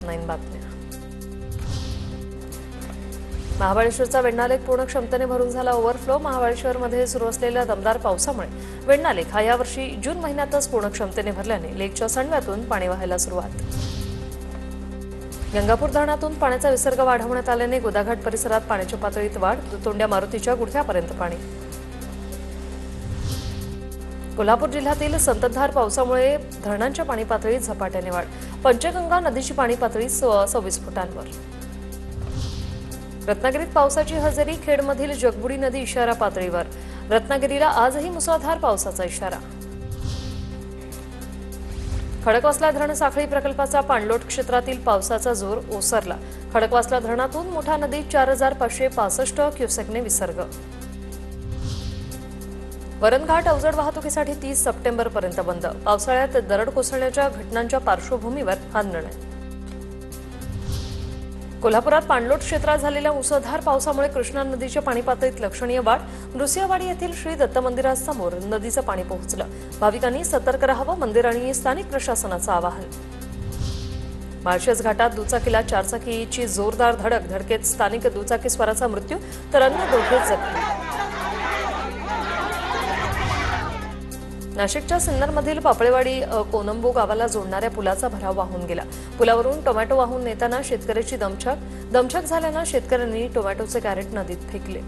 9 बातम्या। महाबळेश्वरचा वेण्णा लेक पूर्ण क्षमतेने भरून झाला ओव्हरफ्लो। महाबळेश्वरमध्ये सुरू असलेल्या दमदार पावसामुळे वेण्णा लेक हा यावर्षी जून महिन्यातच पूर्ण क्षमतेने भरल्याने लेकच्या सणव्यातून पाणी वाहायला सुरुवात। गंगापूर धरणातून पाण्याचा विसर्ग वाढवण्यात आल्याने गोदाघाट परिसरात पाण्याच्या पातळीत वाढ, तोंड्या मारुतीच्या गुडघ्यापर्यंत पाणी। कोल्हापूर जिल्ह्यातील संततधार पावसामुळे धरणांच्या पाणी पातळीत झपाट्याने वाढ, पंचगंगा नदीची पाणी पातळी 26 फुटांवर। रत्नागिरीत पावसाची हजेरी, खेडमधील जगबुडी नदी इशारा पातळीवर, रत्नागिरीला आजही मुसळधार पावसाचा इशारा। खडकवासला धरण साखळी प्रकल्पाचा पाणलोट क्षेत्रातील पावसाचा जोर ओसरला। खडकवासला धरणातून मोठा नदीत 4565 क्युसेकने विसर्ग। वरणघाट अवजड वाहतुकीसाठी 30 सप्टेंबरपर्यंत बंद, पावसाळ्यात दरड कोसळण्याच्या घटनांच्या पार्श्वभूमीवर हा निर्णय। कोल्हापुरात पाणलोट क्षेत्रात झालेल्या मुसळधार पावसामुळे कृष्णा नदीच्या पाणी पातळीत लक्षणीय वाढ, नृसिंहवाडी येथील श्री दत्त मंदिरासमोर नदीचं पाणी पोहोचलं। भाविकांनी सतर्क राहावं, मंदिर आणि स्थानिक प्रशासनाचं आवाहन। माळशेज घाटात दुचाकीला चारचाकीची जोरदार धडक, धडकेत स्थानिक दुचाकी स्वाराचा मृत्यू तर अन्य दोघे जखमी। नाशिकच्या सिन्नरमधील पापळेवाडी कोनंबो गावाला जोडणाऱ्या पुलाचा भराव वाहून गेला। पुलावरून टोमॅटो वाहून नेताना शेतकऱ्याची दमछाक झाल्यानं शेतकऱ्यांनी टोमॅटोचे कॅरेट नदीत फेकले।